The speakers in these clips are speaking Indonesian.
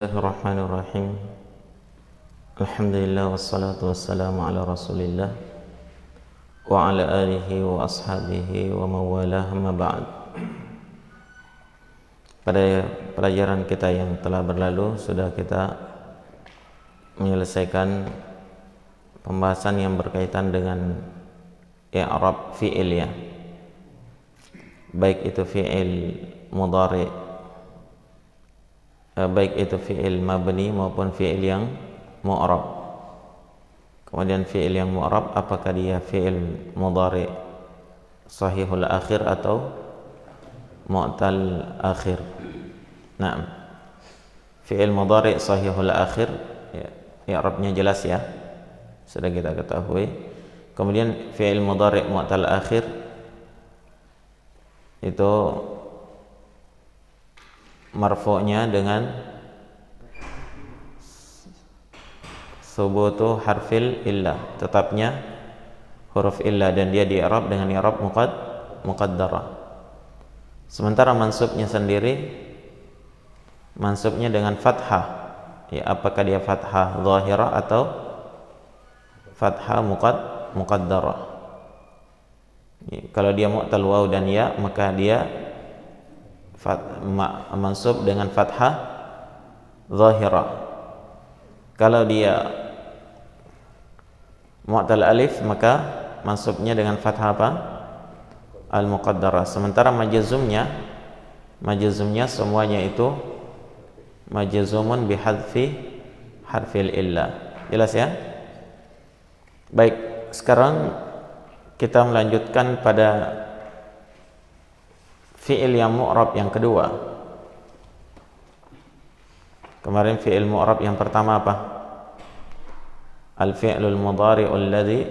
Bismillahirrahmanirrahim. Alhamdulillah wassalatu wassalamu ala Rasulillah wa ala alihi wa ashabihi wa mawalah ma ba'd. Pada pelajaran kita yang telah berlalu sudah kita menyelesaikan pembahasan yang berkaitan dengan i'rab fi'il ya. Baik itu fi'il mudhari, baik itu fi'il mabni maupun fi'il yang mu'rab. Kemudian fi'il yang mu'rab, apakah dia fi'il mudhari sahihul akhir atau mu'tal akhir? Nah, fi'il mudhari sahihul akhir ya, i'rabnya jelas ya, sudah kita ketahui. Kemudian fi'il mudhari mu'tal akhir itu marfu'nya dengan subutu harfil illah, tetapnya huruf illah, dan dia di-i'rab dengan i'rab muqaddarah. Sementara mansubnya sendiri mansubnya dengan fathah ya, apakah dia fathah zahirah atau fathah muqaddarah ya. Kalau dia mu'tal waw dan ya, maka dia mansub dengan fathah zahirah. Kalau dia mu'tal alif, maka mansubnya dengan fathah apa? Al-muqaddarah. Sementara majazumnya semuanya itu majazumun bihadfi harfil illah. Jelas ya? Baik, sekarang kita melanjutkan pada fi'il yang mu'rab yang kedua. Kemarin fi'il mu'rab yang pertama apa? Al-fi'lul mudhari'u alladhi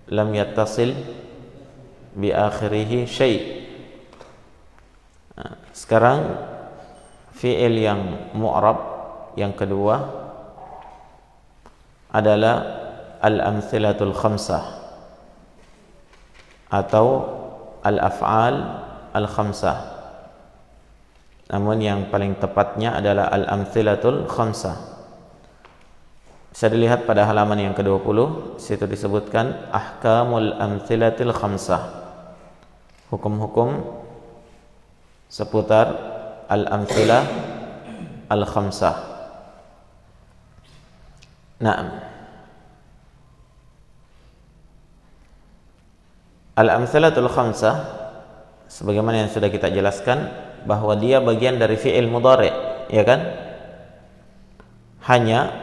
lam yattasil bi akhirih syai'. Sekarang fi'il yang mu'rab yang kedua adalah al-amthilatul khamsah atau al-af'al al-khamsah. Namun yang paling tepatnya adalah al-amthilatul khamsah. Bisa dilihat pada halaman yang ke-20, situ disebutkan ahkamul amthilatil khamsah. Hukum-hukum seputar al-amthilah al-khamsah. Naam. Al-amthilatul khamsah sebagaimana yang sudah kita jelaskan bahwa dia bagian dari fi'il mudhari, ya kan? Hanya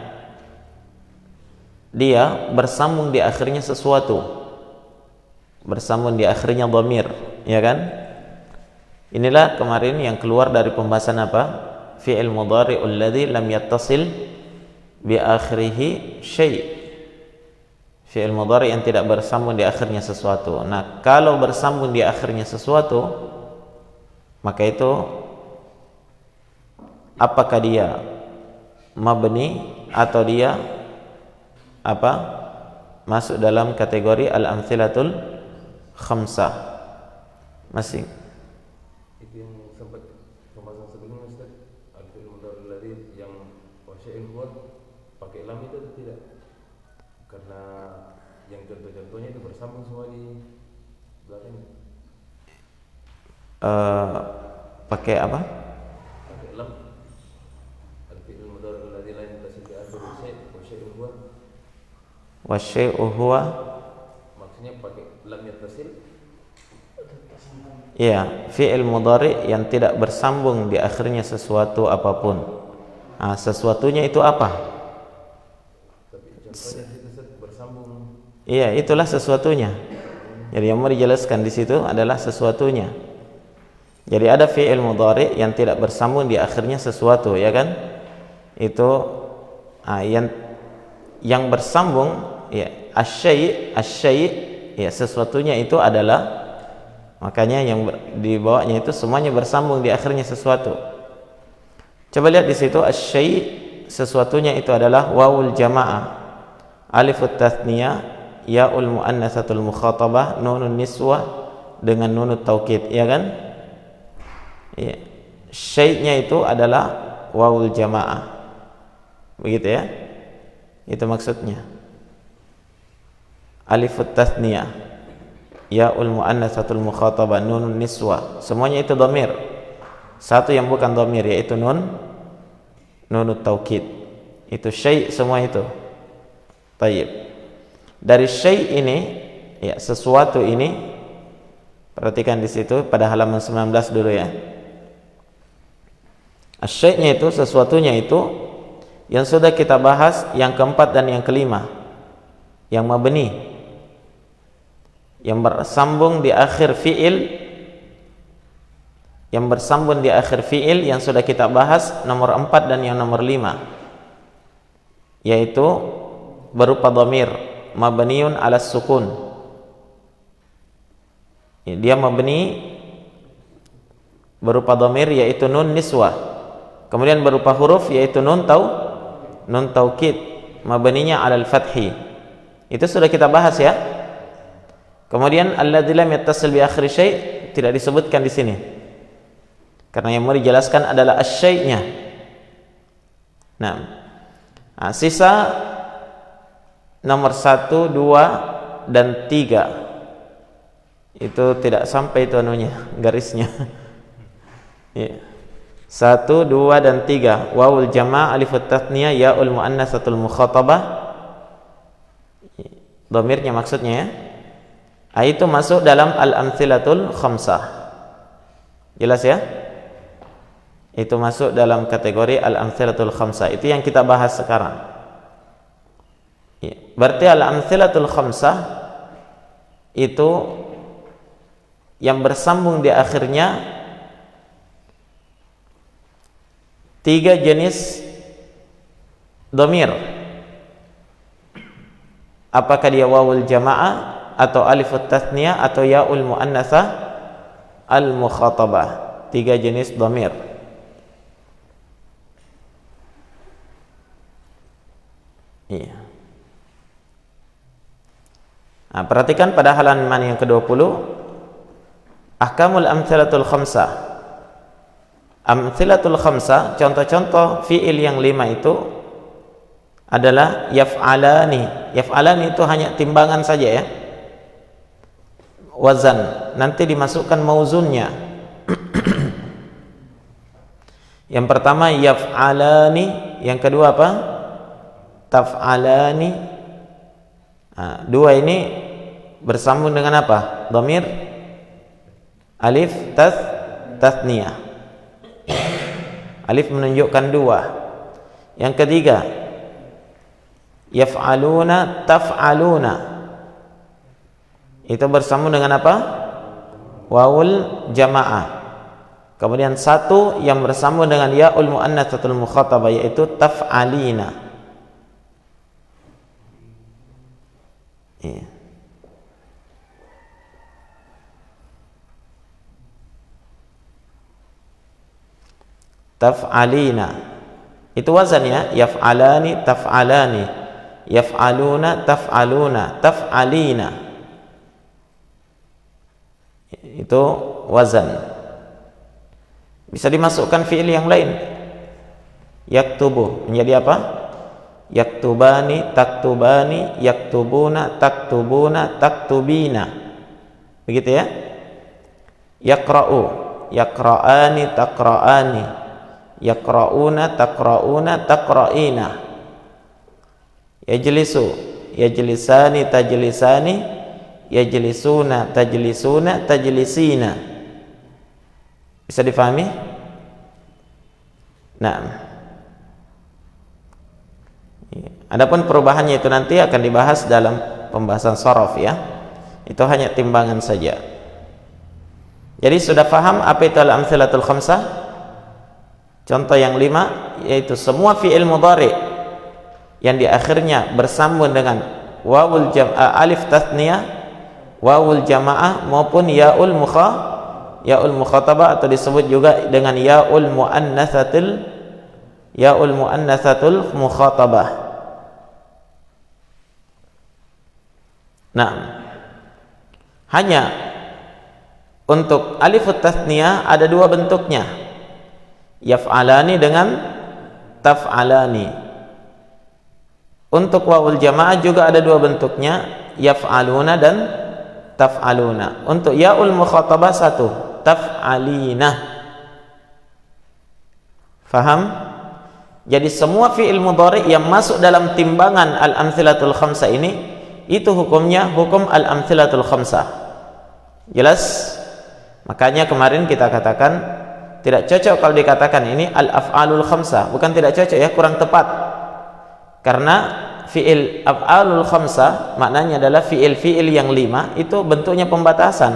dia bersambung di akhirnya sesuatu, bersambung di akhirnya dhamir, ya kan? Inilah kemarin yang keluar dari pembahasan apa? Fi'il mudhari alladhi lam yattasil bi akhirih syai'. Fi'il mudhari yang tidak bersambung di akhirnya sesuatu. Nah, kalau bersambung di akhirnya sesuatu, maka itu apakah dia mabni atau dia apa? Masuk dalam kategori al-amthilatul khamsah. Masih itu yang sempat pembahasan sebelumnya, Ustaz. Al-fi'il mudhari alladhi yang wasya'il huwa pakai lam itu tidak? Karena yang contoh-contohnya itu bersambung semua di belakang. Pakai apa? Pakai lam. Al-fi'il mudhari alladhi la yattasil bi akhirih syai' wa syai'un huwa. Wa syai'u huwa. Maksudnya pakai lam yattasil. Ya, fi'il mudhari yang tidak bersambung di akhirnya sesuatu apapun. Nah, sesuatunya itu apa? Tapi contohnya itu bersambung. Iya, itulah sesuatunya. Jadi yang mau dijelaskan di situ adalah sesuatunya. Jadi ada fi'il mudhari yang tidak bersambung di akhirnya sesuatu, ya kan? Itu yang bersambung ya, asy-syai' ya, sesuatunya itu adalah, makanya yang di bawahnya itu semuanya bersambung di akhirnya sesuatu. Coba lihat di situ, asy-syai' sesuatunya itu adalah wawul jamaah, alifut tathniyah, yaul muannatsatul mukhatabah, nunun niswah dengan nunut taukid, ya kan? Ya. Syai'nya itu adalah wawul jamaah. Begitu ya? Itu maksudnya. Alifut tasniyah, yaul muannatsatul mukhatabah, nunun niswah, semuanya itu dhamir. Satu yang bukan dhamir yaitu nunut taukid. Itu syai' semua itu. Tayyib. Dari syai' ini, ya sesuatu ini, perhatikan di situ pada halaman 19 dulu ya. Asyai'nya itu, sesuatunya itu yang sudah kita bahas, yang keempat dan yang kelima, yang mabni, yang bersambung di akhir fi'il, yang bersambung di akhir fi'il yang sudah kita bahas, nomor 4 dan yang nomor 5, yaitu berupa dhamir mabniun ala sukun. Dia mabni berupa dhamir yaitu nun niswah, kemudian berupa huruf yaitu nun taukid, mabninya ala al-fathi. Itu sudah kita bahas ya. Kemudian alladzi lam yattasil bi akhir syai' tidak disebutkan di sini, karena yang mau dijelaskan adalah asy-syai'-nya. Nah, sisa nomor 1, 2 dan 3 itu tidak sampai itu anunya, garisnya. Ya. 1, 2 dan 3, wawul jamaah, alifut tatniyah, yaul muannatsatul mukhatabah. Dhamirnya maksudnya ya. Itu masuk dalam al-amtsilatul khamsah. Jelas ya? Itu masuk dalam kategori al-amtsilatul khamsah. Itu yang kita bahas sekarang. Ya. Berarti al-amtsilatul khamsah itu yang bersambung di akhirnya 3 jenis dhamir. Apakah dia wawul jamaah atau alifut tasniyah atau yaul muannatsah al mukhatabah? 3 jenis dhamir. Iya. Nah, perhatikan pada halaman yang ke-20, ahkamul amtsilatul khamsah. Amtsilatul khamsah, contoh-contoh fi'il yang 5 itu adalah yaf'alani. Yaf'alani itu hanya timbangan saja ya, wazan, nanti dimasukkan mauzunnya. Yang pertama yaf'alani, yang kedua apa? Taf'alani. Nah, 2 ini bersambung dengan apa? Dhamir alif tasniyah. Alif menunjukkan 2. Yang ketiga yaf'aluna taf'aluna, itu bersambung dengan apa? Wawul jamaah. Kemudian 1 yang bersambung dengan yaul muannatsatul mukhatabah yaitu taf'alina. Iya. Taf'alina itu wazannya yaf'alani taf'alani, yaf'aluna taf'aluna, taf'alina itu wazan. Bisa dimasukkan fi'il yang lain. Yaktubu menjadi apa? Yaktubani taktubani, yaktubuna taktubuna, taktubina. Begitu ya? Yaqra'u, yaqra'ani taqra'ani, yaqra'una taqra'una, taqra'ina. Yajlisu, yajlisani tajlisani, yajlisuna tajlisuna, tajlisina. Bisa difahami? Nah, adapun perubahannya itu nanti akan dibahas dalam pembahasan shorof ya. Itu hanya timbangan saja. Jadi sudah paham apa itu al-amtsilatul khamsah? Contoh yang 5 yaitu semua fi'il mudhari yang di akhirnya bersambung dengan wawul alif tasniyah, wawul jamaah maupun yaul mukhatabah atau disebut juga dengan yaul muannatsatul mukhatabah. Nah, hanya untuk alifut tasniyah ada 2 bentuknya. Yaf'alani dengan taf'alani. Untuk wawul jamaah juga ada dua bentuknya, yaf'aluna dan taf'aluna. Untuk ya'ul mukhatabah satu, taf'alina. Faham? Jadi semua fi'il mudhari yang masuk dalam timbangan al-amthilatul khamsah ini, itu hukumnya hukum al-amthilatul khamsah. Jelas? Makanya kemarin kita katakan tidak cocok kalau dikatakan ini al-af'alul khamsah. Bukan tidak cocok ya, kurang tepat. Karena fi'il af'alul khamsah maknanya adalah fi'il yang 5, itu bentuknya pembatasan.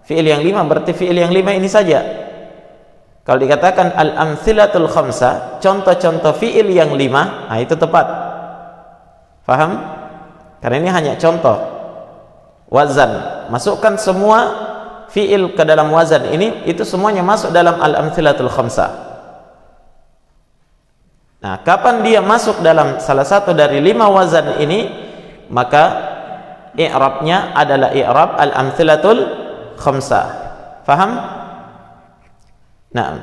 Fi'il yang 5 berarti fi'il yang 5 ini saja. Kalau dikatakan al-amthilatul khamsah, contoh-contoh fi'il yang 5, nah itu tepat. Faham? Karena ini hanya contoh. Wazan, masukkan semua fi'il ke dalam wazan ini, itu semuanya masuk dalam al-amthilatul khamsah. Nah, kapan dia masuk dalam salah satu dari 5 wazan ini, maka i'rabnya adalah i'rab al-amthilatul khamsah. Faham? Nah,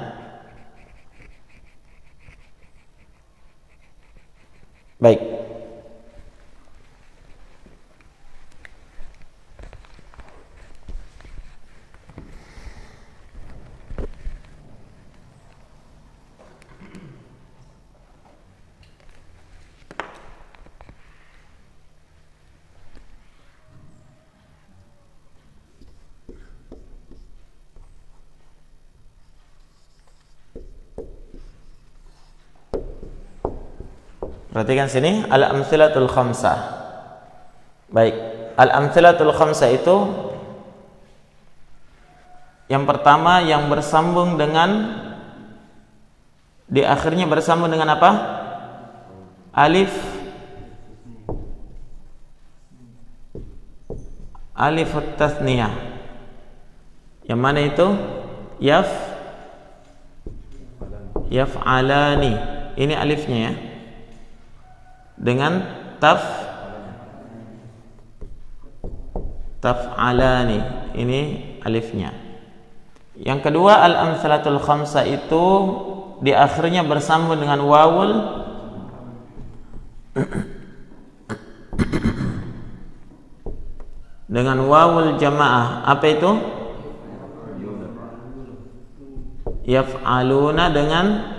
baik. Perhatikan sini, al-amthilatul khamsah. Baik, al-amthilatul khamsah itu yang pertama yang bersambung dengan, di akhirnya bersambung dengan apa? Alif tasniyah. Yang mana itu? Yaf'alani. Ini alifnya ya. Dengan taf'alani, ini alifnya. Yang kedua, al-amthalatul khamsah itu di akhirnya bersambung dengan wawul jamaah. Apa itu? Yaf'aluna dengan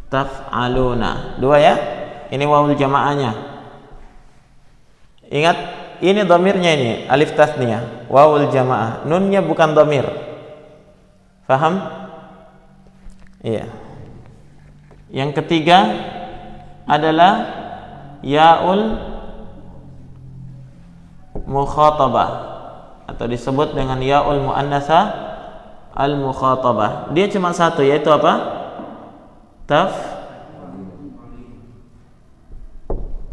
taf'aluna. Dua ya. Ini wawul jamaahnya. Ingat, ini dhamirnya, ini alif tasniyah, wawul jamaah. Nunnya bukan dhamir. Faham? Iya. Yang ketiga adalah ya'ul mukhatabah, atau disebut dengan ya'ul muannasah al-mukhatabah. Dia cuma satu, yaitu apa?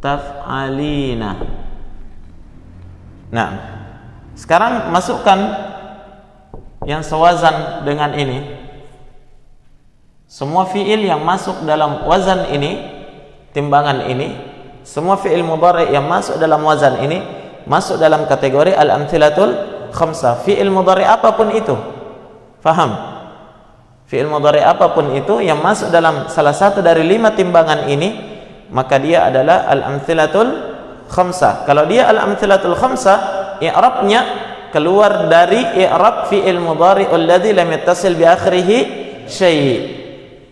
Taf'alina. Nah, sekarang masukkan yang sewazan dengan ini. Semua fi'il yang masuk dalam wazan ini, timbangan ini, semua fi'il mudhari yang masuk dalam wazan ini masuk dalam kategori al-amthilatul khamsah. Fi'il mudhari apapun itu. Faham? Fi'il mudhari apapun itu yang masuk dalam salah satu dari 5 timbangan ini, maka dia adalah al-amthilatul khamsah. Kalau dia al-amthilatul khamsah, i'rabnya keluar dari i'rab fi'il mudhari alladhi lam yattasil bi akhirih syai',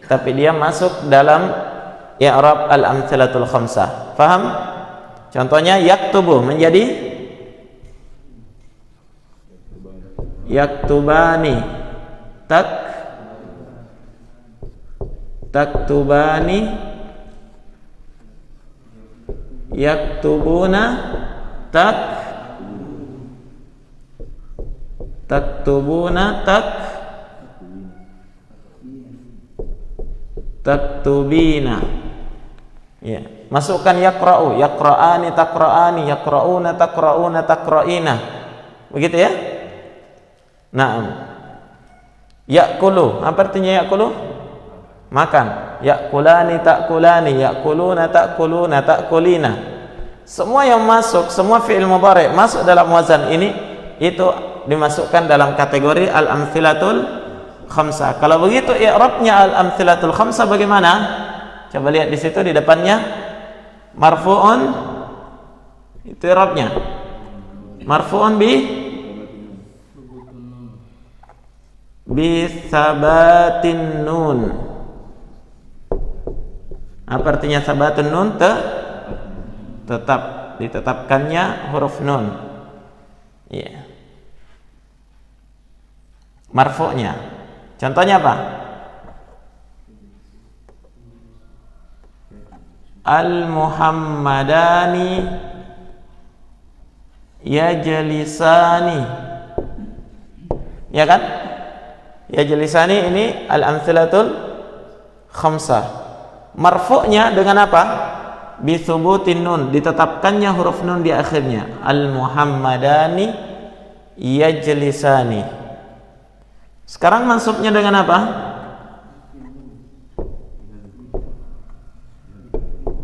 tapi dia masuk dalam i'rab al-amthilatul khamsah. Faham? Contohnya yaktubu menjadi yaktubani, taktubani, yaktubuna, taktubuna, taktubina. Ya, masukkan yaqra'u, yaqra'ani, taqra'ani, yaqra'una, taqra'una, taqra'ina. Begitu ya? Naam. Ya'kulu, apa artinya ya'kulu? Makan. Ya'kulani, ta'kulani, ya'kuluna, ta'kuluna, ta'kulina. Semua yang masuk, semua fi'il mudhari masuk dalam wazan ini, itu dimasukkan dalam kategori al-amthilatul khamsah. Kalau begitu i'rabnya al-amtsilatul khamsah bagaimana? Coba lihat di situ di depannya marfu'un, itu i'rabnya marfu'un bi sabatin nun. Apa artinya sabatun nun? Tetap, ditetapkannya huruf nun. Iya. Marfu'nya. Contohnya apa? Al-Muhammadani yajlisani. Ya kan? Yajlisani ini al-amtsilatul khamsah. Marfu'nya dengan apa? Bi thubutin nun, ditetapkannya huruf nun di akhirnya. Al-Muhammadani yajlisani. Sekarang mansubnya dengan apa?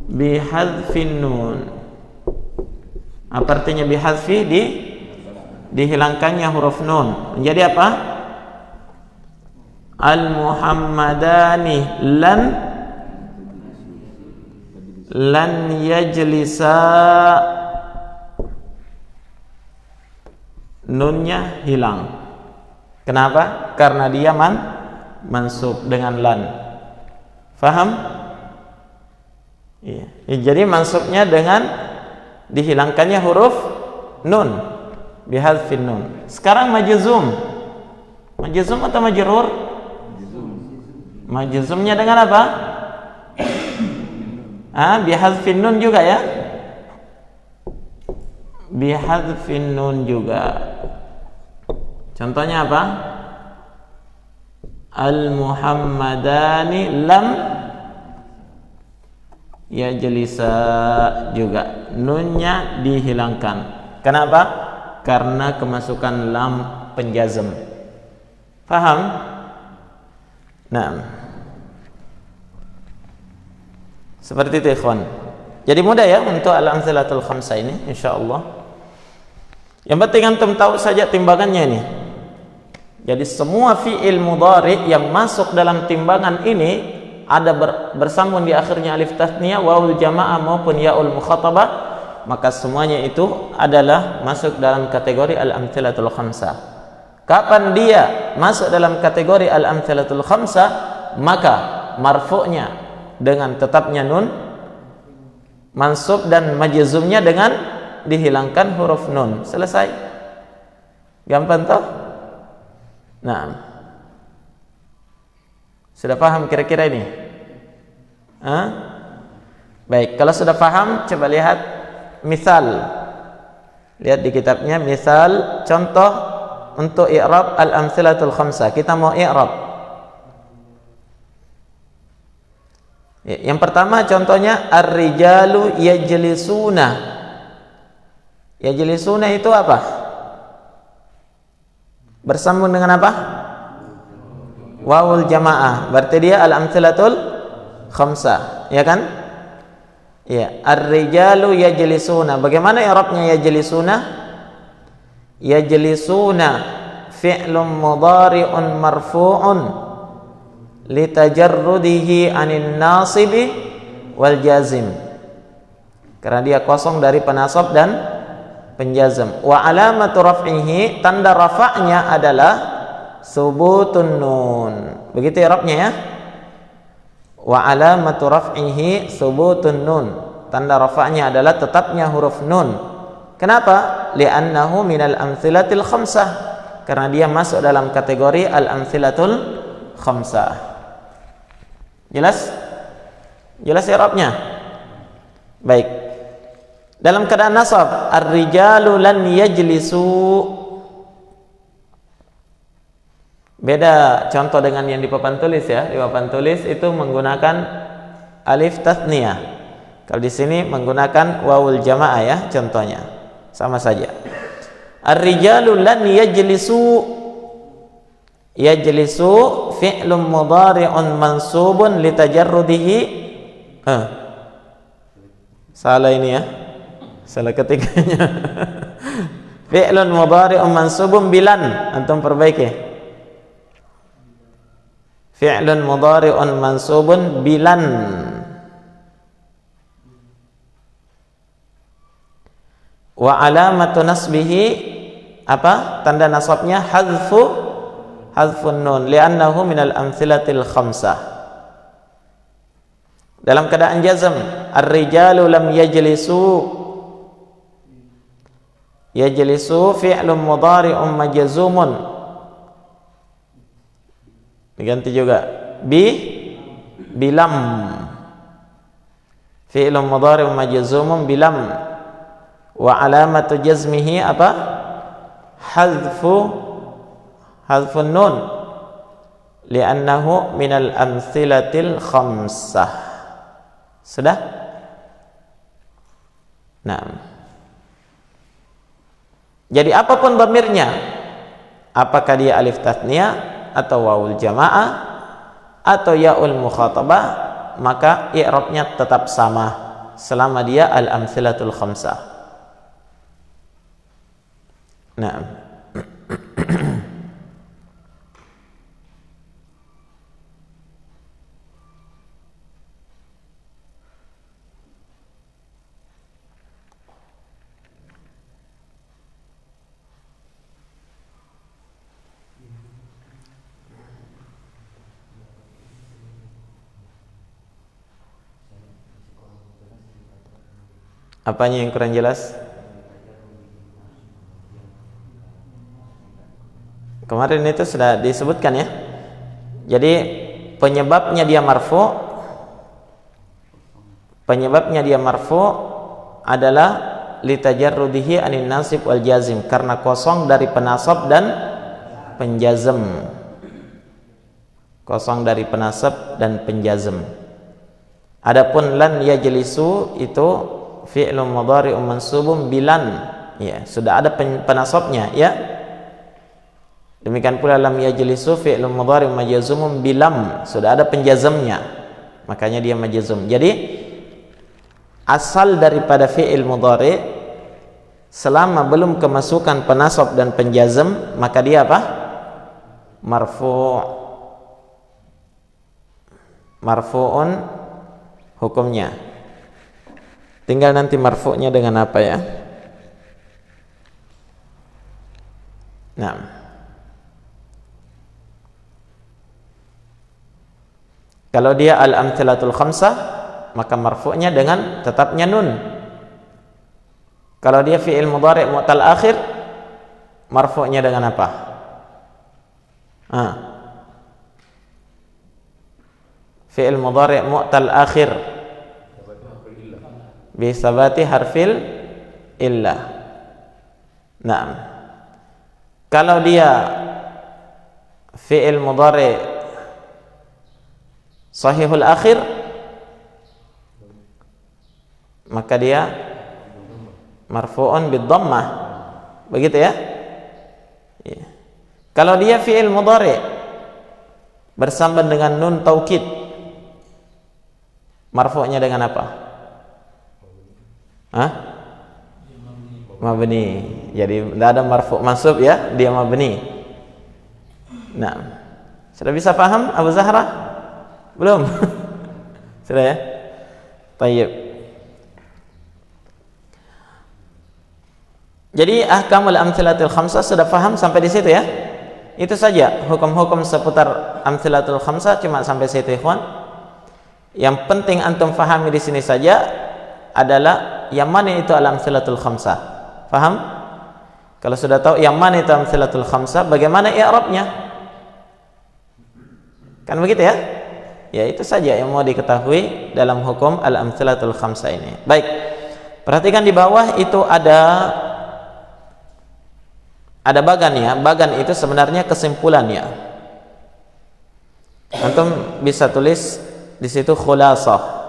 Bi hadzfin nun. Apa artinya bi hadzfi? Dihilangkannya huruf nun. Menjadi apa? Al-Muhammadani lan yajlisa, nunnya hilang. Kenapa? Karena dia mansub dengan lan. Faham? Iya. Jadi mansubnya dengan dihilangkannya huruf nun, bihadzfin nun. Sekarang majzum. Majzum atau majrur? Majzumnya dengan apa? Bihadzfin nun juga ya? Bihadzfin nun juga. Contohnya apa? Al-Muhammadani lam yajlisa juga. Nunnya dihilangkan. Kenapa? Karena kemasukan lam penjazm. Paham? Nah, seperti itu ikhwan. Jadi mudah ya untuk al-amtsilatul khamsah ini insyaallah. Yang penting antum tahu saja timbangannya ini. Jadi semua fi'il mudhari yang masuk dalam timbangan ini ada bersambung di akhirnya alif tasniyah, wawul jamaah maupun yaul mukhatabah, maka semuanya itu adalah masuk dalam kategori al-amtsilatul khamsah. Kapan dia masuk dalam kategori al-amtsilatul khamsah? Maka marfu'nya dengan tetapnya nun, mansub dan majzumnya dengan dihilangkan huruf nun. Selesai. Gampang toh? Nah, sudah paham kira-kira ini? Baik, kalau sudah paham, coba lihat misal. Lihat di kitabnya misal contoh untuk i'rab al-amtsilatul khamsah. Kita mau i'rab. Yang pertama contohnya ar-rijalu yajlisuna. Yajlisuna itu apa? Bersambung dengan apa? Wawul jamaah. Berarti dia al-amtsilatul khamsah, ya kan? Ya, ar-rijalu yajlisuna. Bagaimana i'rabnya yajlisuna? Yajlisuna fi'lun mudhari'un marfu'un litajarrudihi 'anil nasibi wal jazim. Karena dia kosong dari penasab dan penjazm. Wa alamatu raf'ihi, tanda rafa'nya adalah subutun nun. Begitu i'rabnya ya. Wa alamatu raf'ihi subutun nun. Tanda rafa'nya adalah tetapnya huruf nun. Kenapa? Li'annahu minal amtsilatil khamsah. Karena dia masuk dalam kategori al-amtsilatul khamsah. Jelas? Jelas i'rabnya? Baik. Dalam keadaan nasab, ar-rijalu lan yajlisu. Beda contoh dengan yang di papan tulis ya. Di papan tulis itu menggunakan alif tasniyah. Kalau di sini menggunakan wawul jamaah ya contohnya. Sama saja. Ar-rijalu lan yajlisu. Yajlisu fi'lun mudhari'un mansubun litajarrudihi. Salah ini ya. Salah ketiganya. Fi'lun mudhari'un mansubun bilan. Antum perbaiki. fi'lun mudhari'un mansubun bilan. Wa alamatu nasbihi, apa tanda nasabnya? Hadfun nun li'annahu minal amtsilatil khamsah. Dalam keadaan jazm, ar-rijalu lam yajlisu fi'lun mudhari'un majzumun. Diganti juga bilam, fi'lun mudhari'un majzumun bilam. Wa alamatu jazmihi apa? Hadfun nun li'annahu minal amtsilatil khamsah. Sudah? Nah, jadi apapun dhamirnya, apakah dia alif tatniyah atau wawul jamaah atau yaul mukhatabah, maka i'rabnya tetap sama selama dia al-amtsilatul khamsah. Nah, apanya yang kurang jelas? Kemarin itu sudah disebutkan ya. Jadi penyebabnya dia marfu adalah litajarrudihi anin nasib wal jazim, karena kosong dari penasab dan penjazm. Kosong dari penasab dan penjazm. Adapun lan yajlisu itu fi'lun mudhari'un mansubun bilan, ya sudah ada penasabnya ya. Demikian pula lam yajlisu fi'lun mudhari'un majzumun bilam, sudah ada penjazmnya, makanya dia majzum. Jadi asal daripada fi'il mudhari' selama belum kemasukan penasab dan penjazm, maka dia apa? Marfu'un hukumnya. Tinggal nanti marfu'nya dengan apa ya. Nah, kalau dia al-amtsilatul khamsah, maka marfu'nya dengan tetapnya nun. Kalau dia fi'il mudhari' mu'tal akhir, marfu'nya dengan apa? Fi'il mudhari' mu'tal akhir bi sabati harfil illah. Nah, kalau dia fi'il mudhari' sahihul akhir, maka dia marfu'un bid dhammah. Begitu ya? Ya. Kalau dia fi'il mudhari' bersambung dengan nun taukid, marfu'nya dengan apa? Mabni. Jadi tidak ada marfu' mansub ya, dia mabni. Nah, sudah bisa paham Abu Zahra? Belum? Sudah ya? Tayyib. Jadi ahkamul amtsilatul khamsah sudah paham sampai di situ ya? Itu saja hukum-hukum seputar amtsilatul khamsah, cuma sampai situ ikhwan. Yang penting antum fahami di sini saja adalah yang mana itu al-amtsilatul khamsah. Paham? Kalau sudah tahu yang mana itu amtsilatul khamsah, bagaimana i'rabnya? Kan begitu ya? Ya itu saja yang mau diketahui dalam hukum al-amtsilatul khamsah ini. Baik. Perhatikan di bawah itu ada bagan ya. Bagan itu sebenarnya kesimpulannya. Antum bisa tulis di situ khulasah.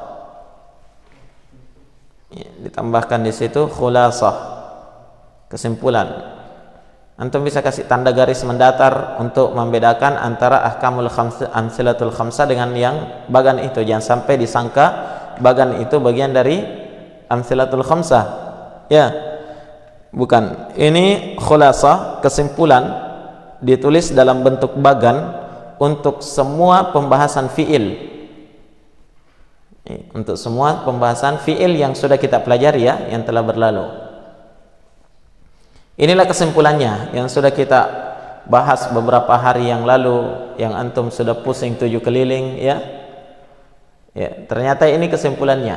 Ya, ditambahkan di situ khulasah, kesimpulan. Antum bisa kasih tanda garis mendatar untuk membedakan antara ahkamul amtsilatul khamsah dengan yang bagan itu. Jangan sampai disangka bagan itu bagian dari amtsilatul khamsah. Ya, bukan. Ini khulasah, kesimpulan, ditulis dalam bentuk bagan untuk semua pembahasan fi'il. Untuk semua pembahasan fi'il yang sudah kita pelajari ya, yang telah berlalu. Inilah kesimpulannya yang sudah kita bahas beberapa hari yang lalu, yang antum sudah pusing 7 keliling ya. Ya, ternyata ini kesimpulannya.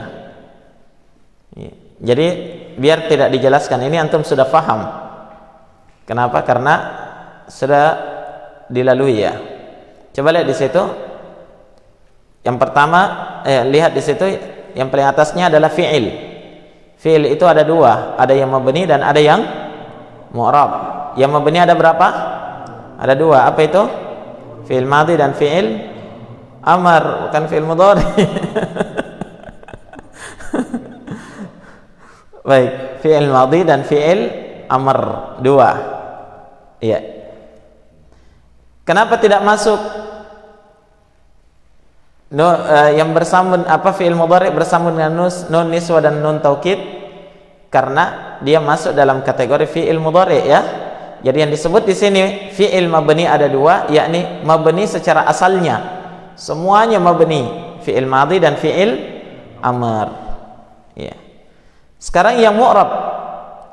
Ya. Jadi biar tidak dijelaskan, ini antum sudah paham. Kenapa? Karena sudah dilalui ya. Coba lihat di situ. Yang pertama, lihat di situ yang paling atasnya adalah fi'il. Fi'il itu ada 2, ada yang mabni dan ada yang mu'rab. Yang mabni ada berapa? Ada 2. Apa itu? Fi'il madhi dan fi'il amar, bukan fi'il mudhari. Baik, fi'il madhi dan fi'il amr 2. Iya. Kenapa tidak masuk yang bersambung fi'il mudhari bersambung dengan nun niswa dan nun taukid? Karena dia masuk dalam kategori fi'il mudhari ya. Jadi yang disebut di sini fi'il mabni ada 2, yakni mabni secara asalnya. Semuanya mabni, fi'il madhi dan fi'il amr. Ya. Sekarang yang mu'rab.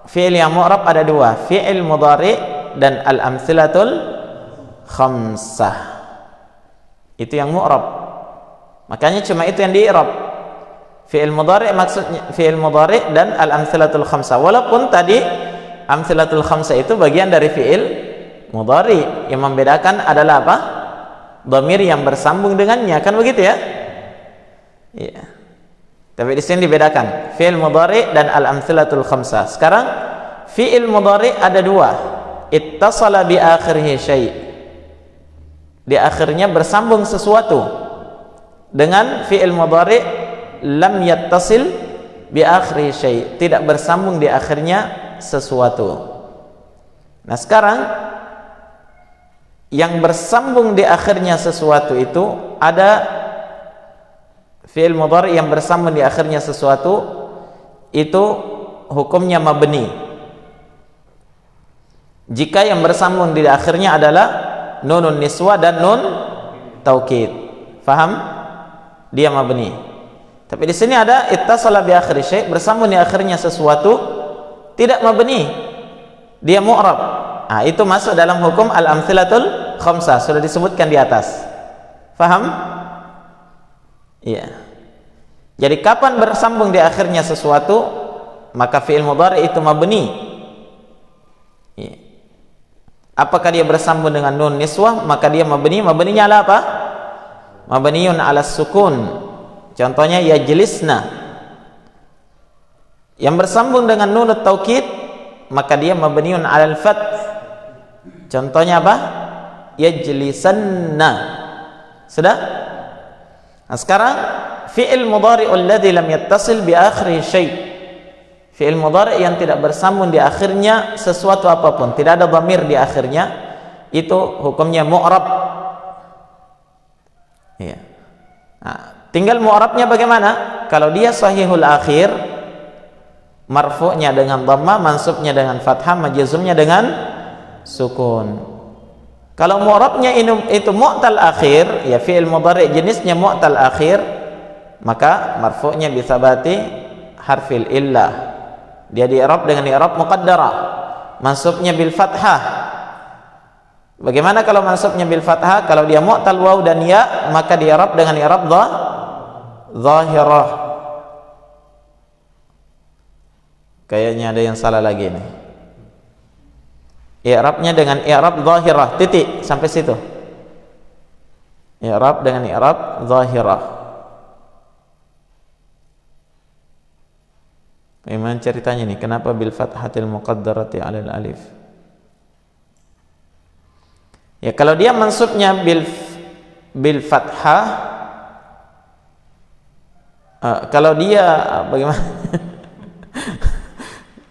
Fi'il yang mu'rab ada 2, fi'il mudhari dan al-amtsilatul khamsah. Itu yang mu'rab. Makanya cuma itu yang di-i'rab. Fi'il mudhari maksudnya fi'il mudhari dan al-amtsilatul khamsah. Walaupun tadi amtsilatul khamsah itu bagian dari fi'il mudhari, yang membedakan adalah apa? Dhamir yang bersambung dengannya, kan begitu ya? Iya. Tapi di sini dibedakan fi'il mudhari dan al-amtsilatul khamsah. Sekarang fi'il mudhari ada 2. Ittasala bi akhirih syai'. Di akhirnya bersambung sesuatu. Dengan fi'il mudhari lam yattasil bi akhirih syai', tidak bersambung di akhirnya sesuatu. Nah, sekarang yang bersambung di akhirnya sesuatu itu ada fi'il mudhari yang bersambung di akhirnya sesuatu itu hukumnya mabni. Jika yang bersambung di akhirnya adalah nunun niswa dan nun taukid. Faham? Dia mabni. Tapi di sini ada ittasala bi akhiri syai', bersambung di akhirnya sesuatu, tidak mabni. Dia mu'rab. Nah, itu masuk dalam hukum al-amtsilatul khamsah, sudah disebutkan di atas. Faham? Iya. Jadi kapan bersambung di akhirnya sesuatu, maka fi'il mudhari itu mabni. Iya. Apakah dia bersambung dengan nun niswah, maka dia mabni. Mabninya ala apa? Mabniun ala sukun. Contohnya yajlisna. Yang bersambung dengan nun taukid, maka dia mabniun ala al-fath. Contohnya apa? Yajlisanna. Sudah? Nah, sekarang fi'il mudhari'ul ladzi lam yattasil bi akhiri syai'. Fi'il mudhari' yang tidak bersambung di akhirnya sesuatu apapun, tidak ada dhamir di akhirnya, itu hukumnya mu'rab. Iya. Nah, tinggal mu'rabnya bagaimana? Kalau dia sahihul akhir, marfu'nya dengan dhamma, mansubnya dengan fathah, majzumnya dengan sukun. Kalau mu'rabnya itu mu'tal akhir, ya fi'il mudhari' jenisnya mu'tal akhir, maka marfu'nya bisabati harfil illah. Dia di-i'rab dengan i'rab muqaddarah. Mansubnya bil fathah. Bagaimana kalau mansubnya bil fathah? Kalau dia mu'tal waw dan ya, maka di-i'rab dengan i'rab dhahirah. Kayaknya ada yang salah lagi nih. I'rabnya dengan i'rab dhahirah, titik, sampai situ. I'rab dengan i'rab dhahirah. Bagaimana ceritanya nih? Kenapa bil fathatil muqaddarati 'alal alif? Ya, kalau dia mansubnya bil fathah, kalau dia bagaimana?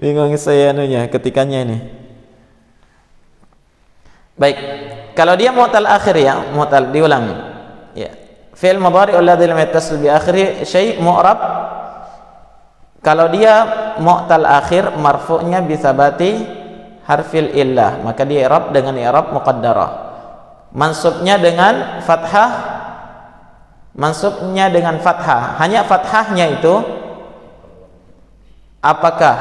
Bingung saya anunya, ketikannya ini. Baik, kalau dia mu'tal akhir ya, mu'tal, diulang. Ya. Fi'il mudhari'ul ladzi lam yattasil bi akhiri syai' mu'rab. Kalau dia mu'tal akhir, marfu'nya bisabati harfil illah, maka dia i'rab dengan i'rab muqaddarah. Mansubnya dengan fathah, mansubnya dengan fathah. Hanya fathahnya itu apakah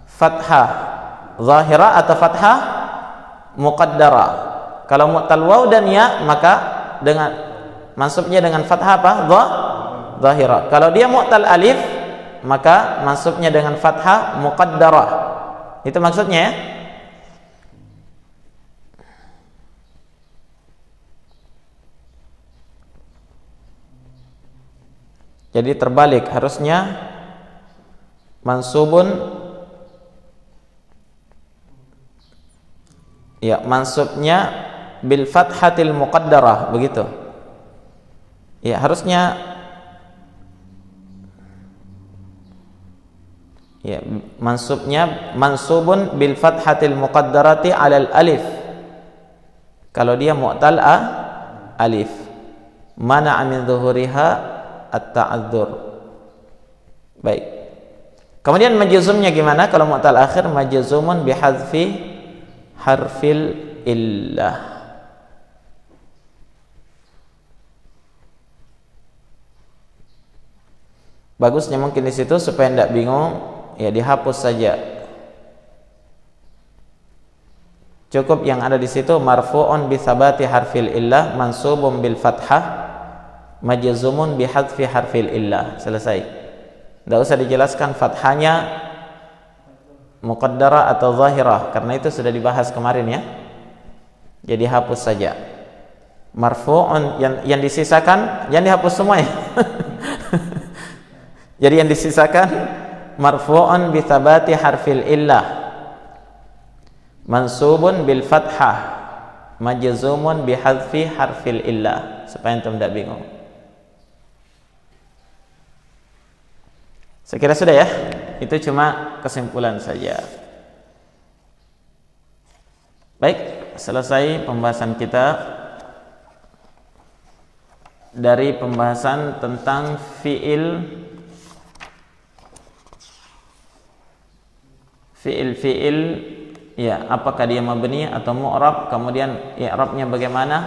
fathah zahirah atau fathah muqaddarah? Kalau mu'tal waw dan ya, maka dengan mansubnya dengan fathah apa? Zahirah. Kalau dia mu'tal alif, maka mansubnya dengan fathah muqaddarah. Itu maksudnya ya. Jadi terbalik, harusnya mansubun, ya, mansubnya bil fathatil muqaddarah, begitu. Ya, harusnya ya, mansubnya mansubun bil fathatil muqaddarati 'alal alif. Kalau dia mu'tal alif, mana'a min zuhuriha at-ta'adzur. Baik. Kemudian majzumnya gimana? Kalau mu'tal akhir, majzumun bihadzfi harfil illah. Bagusnya mungkin di situ supaya tidak bingung, ya dihapus saja. Cukup yang ada di situ marfu'un bi tsabati harfil illah, mansubun bil fathah, majzumun bi hadzfi harfil illah. Selesai. Tidak usah dijelaskan fathahnya muqaddarah atau zahirah, karena itu sudah dibahas kemarin ya. Jadi hapus saja. Marfu'un, yang disisakan yang dihapus semua ya. Jadi yang disisakan marfu'un bi tsabati harfil illah, mansubun bil fathah, majzumun bi hadzfi harfil illah, supaya antum tidak bingung. Saya kira sudah ya. Itu cuma kesimpulan saja. Baik, selesai pembahasan kita dari pembahasan tentang fiil ya, apakah dia mabni atau mu'rab, kemudian i'rabnya bagaimana,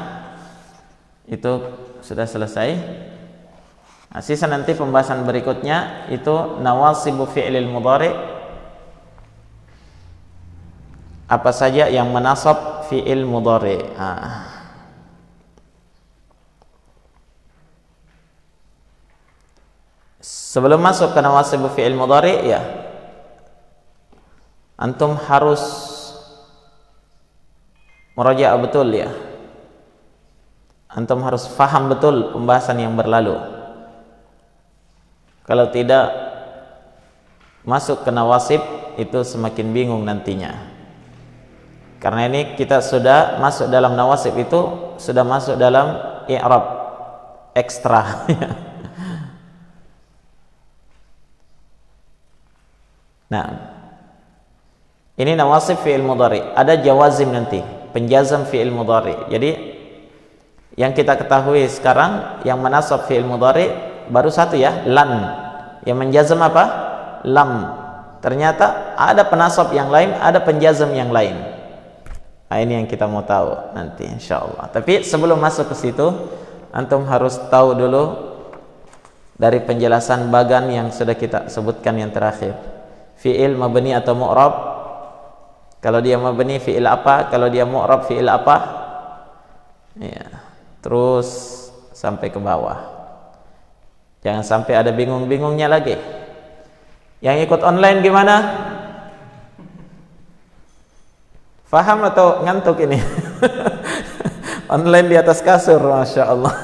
itu sudah selesai. Nah, sisa nanti pembahasan berikutnya itu nawasibu fi'lil mudhari, apa saja yang menasab fi'il mudhari. Sebelum masuk ke nawasibu fi'il mudhari, ya, antum harus murajaah betul ya. Antum harus faham betul pembahasan yang berlalu. Kalau tidak masuk ke nawasib, itu semakin bingung nantinya. Karena ini kita sudah masuk dalam nawasib, itu sudah masuk dalam i'rab ekstra. Nah, ini nawasib fi'il mudhari. Ada jawazim nanti, penjazam fi'il mudhari. Jadi yang kita ketahui sekarang, yang menasab fi'il mudhari baru satu ya, lan. Yang menjazam apa? Lam. Ternyata ada penasab yang lain, ada penjazam yang lain. Nah, ini yang kita mau tahu nanti insyaallah. Tapi sebelum masuk ke situ, antum harus tahu dulu dari penjelasan bagan yang sudah kita sebutkan yang terakhir. Fi'il mabni atau mu'rab. Kalau dia mabni fi'il apa, kalau dia mu'rab fi'il apa. Ya. Terus sampai ke bawah. Jangan sampai ada bingung-bingungnya lagi. Yang ikut online gimana? Faham atau ngantuk ini? Online di atas kasur, Masya Allah.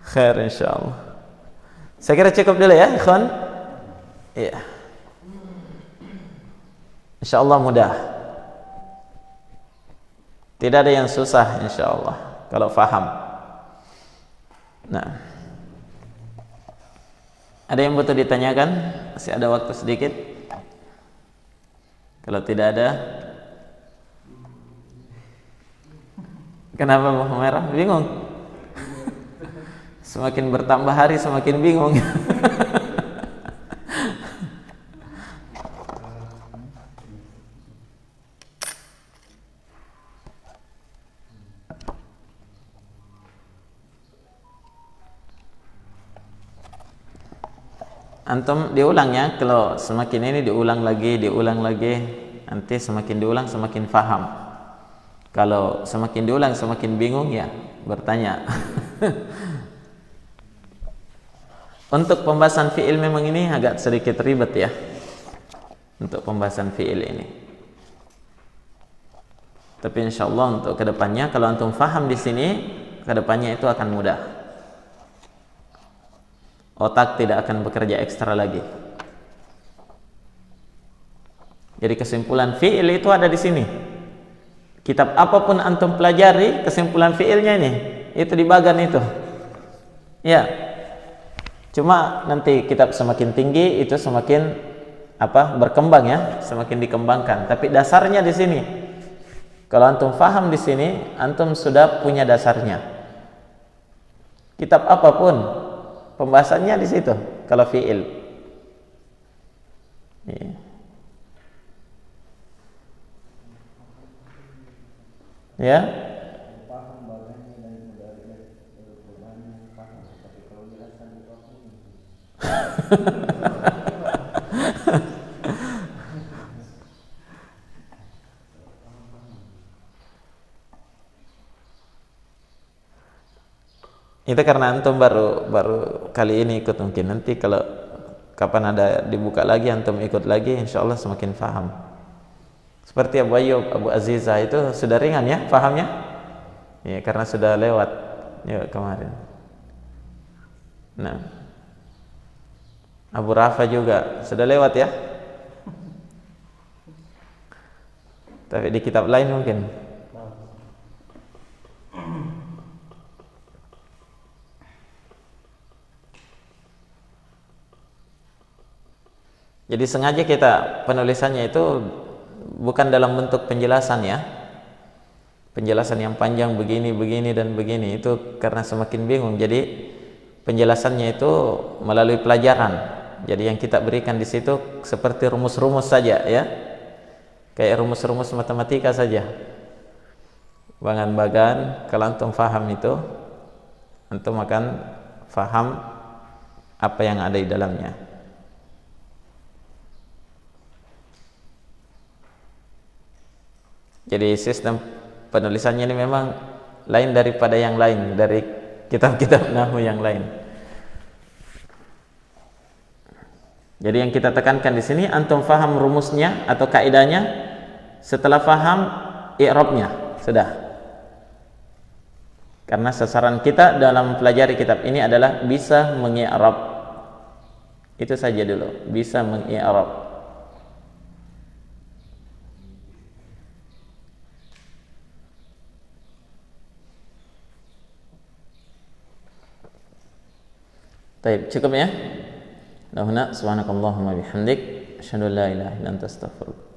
Khair insyaallah. Saya kira cukup dulu ya, ikhwan. Iya. Insyaallah mudah. Tidak ada yang susah insyaallah kalau faham. Nah, ada yang butuh ditanyakan? Masih ada waktu sedikit. Kalau tidak ada, kenapa mau merah? Bingung. Semakin bertambah hari semakin bingung. antum diulang ya, kalau semakin ini diulang lagi, nanti semakin diulang semakin faham. Kalau semakin diulang semakin bingung ya bertanya. Untuk pembahasan fi'il memang ini agak sedikit ribet ya. Untuk pembahasan fi'il ini. Tapi insyaallah untuk kedepannya kalau antum faham di sini, kedepannya itu akan mudah. Otak tidak akan bekerja ekstra lagi. Jadi kesimpulan fi'il itu ada di sini. Kitab apapun antum pelajari, kesimpulan fi'ilnya ini, itu di bagan itu. Ya. Cuma nanti kitab semakin tinggi itu semakin berkembang ya, semakin dikembangkan. Tapi dasarnya di sini. Kalau antum faham di sini, antum sudah punya dasarnya. Kitab apapun pembahasannya di situ kalau fi'il. Ya. Ya. Itu karena antum baru kali ini ikut, mungkin nanti kalau kapan ada dibuka lagi antum ikut lagi, insyaallah semakin faham. Seperti Abu Ayyub, Abu Azizah itu sudah ringan ya pahamnya? Ya, karena sudah lewat ya kemarin. Nah, Abu Rafa juga sudah lewat ya. Tapi di kitab lain mungkin. Jadi sengaja kita penulisannya itu bukan dalam bentuk penjelasan ya. Penjelasan yang panjang begini dan begini itu karena semakin bingung. Jadi penjelasannya itu melalui pelajaran. Jadi yang kita berikan di situ seperti rumus-rumus saja ya. Kayak rumus-rumus matematika saja. Bagan-bagan kalau antum faham itu, antum akan faham apa yang ada di dalamnya. Jadi sistem penulisannya ini memang lain daripada yang lain, dari kitab-kitab nahwu yang lain. Jadi yang kita tekankan di sini, antum faham rumusnya atau kaidahnya, setelah faham i'rabnya sudah. Karena sasaran kita dalam pelajari kitab ini adalah bisa mengi'rab. Itu saja dulu, bisa mengi'rab. Baik, cukup ya. Subhanakallahumma bihamdik, asyhadu an la ilaha illa anta astaghfiruka